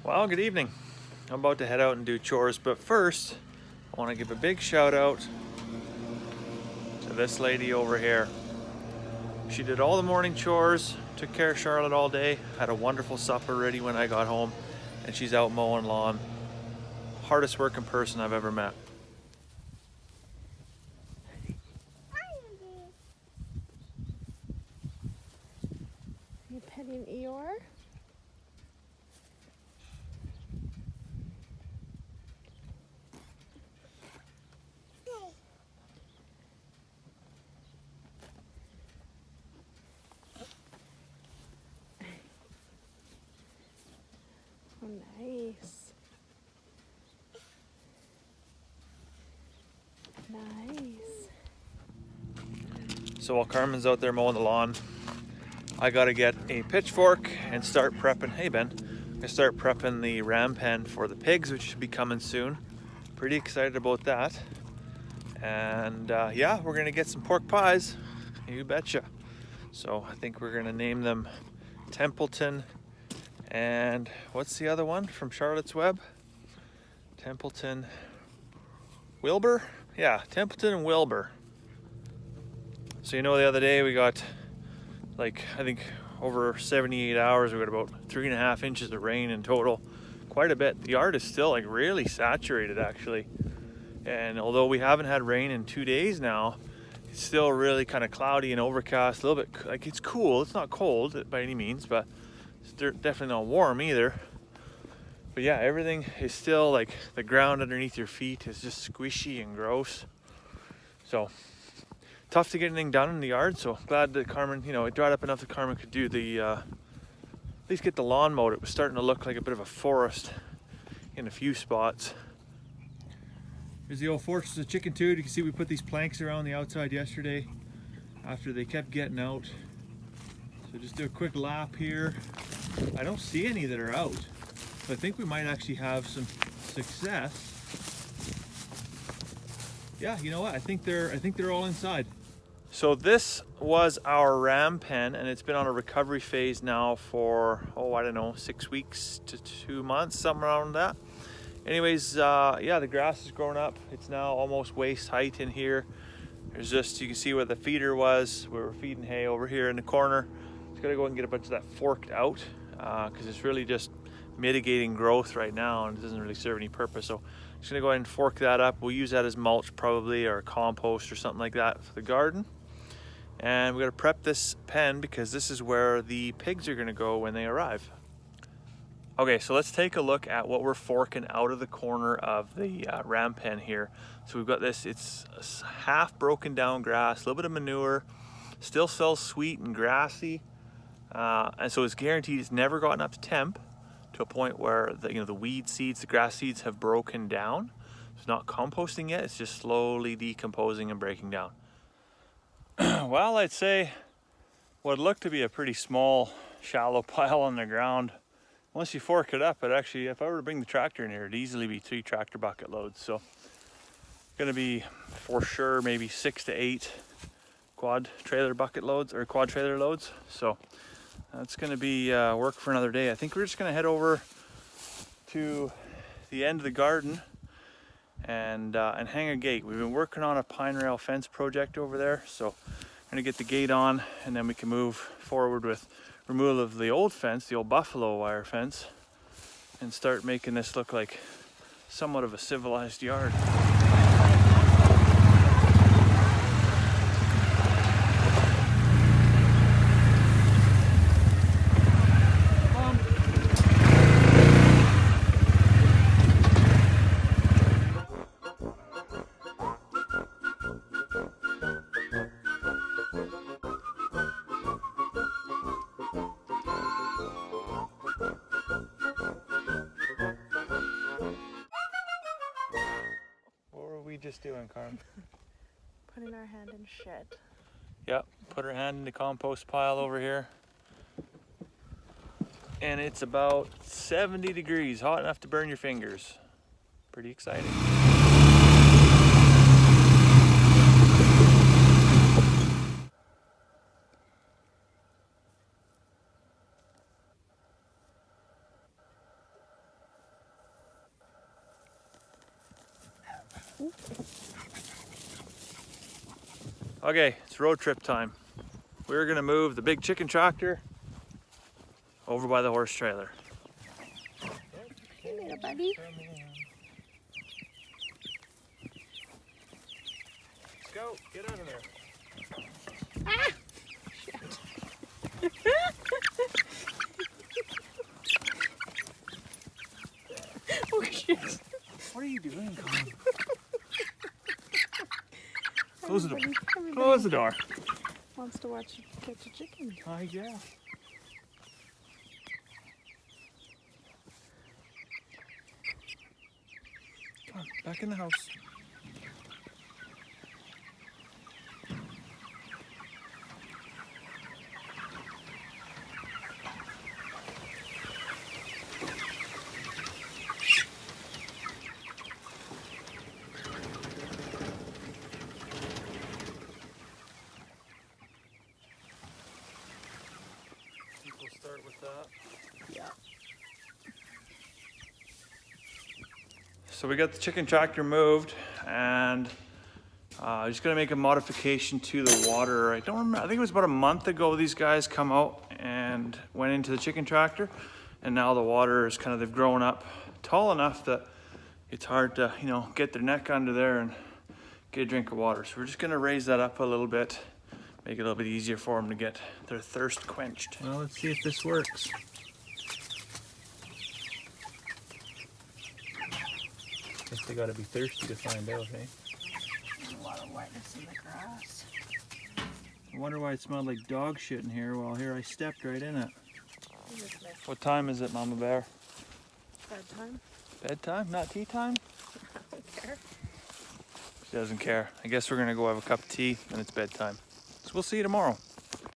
Well, good evening. I'm about to head out and do chores, but first, I want to give a big shout out to this lady over here. She did all the morning chores, took care of Charlotte all day, had a wonderful supper ready when I got home, and she's out mowing lawn. Hardest working person I've ever met. You petting Eeyore? Oh, nice. Nice. So while Carmen's out there mowing the lawn, I gotta get a pitchfork and start prepping. Hey Ben, I'm gonna start prepping the ram pen for the pigs, which should be coming soon. Pretty excited about that. And yeah, we're gonna get some pork pies. You betcha. So I think we're gonna name them Templeton and what's the other one from Charlotte's Web? Templeton Wilbur? Yeah, Templeton and Wilbur. So you know the other day we got like I think over 78 hours we got about 3.5 inches of rain in total. Quite a bit. The yard is still like really saturated actually. And although we haven't had rain in 2 days now, it's still really kind of cloudy and overcast, a little bit like it's cool. It's not cold by any means, but it's definitely not warm either. But yeah, everything is still like the ground underneath your feet is just squishy and gross. So tough to get anything done in the yard. So glad that Carmen, it dried up enough that Carmen could do the, at least get the lawn mowed. It was starting to look like a bit of a forest in a few spots. Here's the old Fortress of Chicken Tooth. You can see we put these planks around the outside yesterday after they kept getting out. So just do a quick lap here. I don't see any that are out, so I think we might actually have some success. Yeah, you know what? I think they're all inside. So this was our ram pen, and it's been on a recovery phase now for I don't know, 6 weeks to 2 months, something around that. Anyways, yeah, the grass is growing up. It's now almost waist height in here. There's just, you can see where the feeder was. We were feeding hay over here in the corner. Just gotta go and get a bunch of that forked out because it's really just mitigating growth right now and it doesn't really serve any purpose. So I'm just gonna go ahead and fork that up. We'll use that as mulch probably, or compost or something like that for the garden. And we gotta prep this pen because this is where the pigs are gonna go when they arrive. Okay, so let's take a look at what we're forking out of the corner of the ram pen here. So we've got this, it's half broken down grass, a little bit of manure, still smells sweet and grassy. And so it's guaranteed it's never gotten up to temp to a point where the weed seeds, the grass seeds have broken down. It's not composting yet, it's just slowly decomposing and breaking down. Well, I'd say what looked to be a pretty small, shallow pile on the ground. Once you fork it up, it actually, if I were to bring the tractor in here, it'd easily be 3 tractor bucket loads. So gonna be for sure maybe 6 to 8 quad trailer bucket loads or quad trailer loads. So that's gonna be work for another day. I think we're just gonna head over to the end of the garden and hang a gate. We've been working on a pine rail fence project over there, so I'm gonna get the gate on and then we can move forward with removal of the old fence, the old buffalo wire fence, and start making this look like somewhat of a civilized yard. Just doing, Carm? Putting our hand in shit. Yep, put her hand in the compost pile over here. And it's about 70 degrees, hot enough to burn your fingers. Pretty exciting. Okay, it's road trip time. We're gonna move the big chicken tractor over by the horse trailer. Hey, little buddy. Let's go, get out of there. Ah! Shit. Oh shit. What are you doing, Colin? Close the door. Everybody Close the door. wants to watch you catch a chicken. I guess. Come on, back in the house. We'll start with that. Yeah. So we got the chicken tractor moved, and just gonna make a modification to the water. I don't remember, I think it was about a month ago these guys come out and went into the chicken tractor, and now the water is kind of, they've grown up tall enough that it's hard to, you know, get their neck under there and get a drink of water. So we're just gonna raise that up a little bit, make it a little bit easier for them to get their thirst quenched. Well, let's see if this works. Guess they gotta be thirsty to find out, hey? There's a lot of wetness in the grass. I wonder why it smelled like dog shit in here. Well, here I stepped right in it. You just missed What time is it, Mama Bear? bedtime. Bedtime? Not tea time? I don't care. She doesn't care. I guess we're gonna go have a cup of tea and it's bedtime. So we'll see you tomorrow.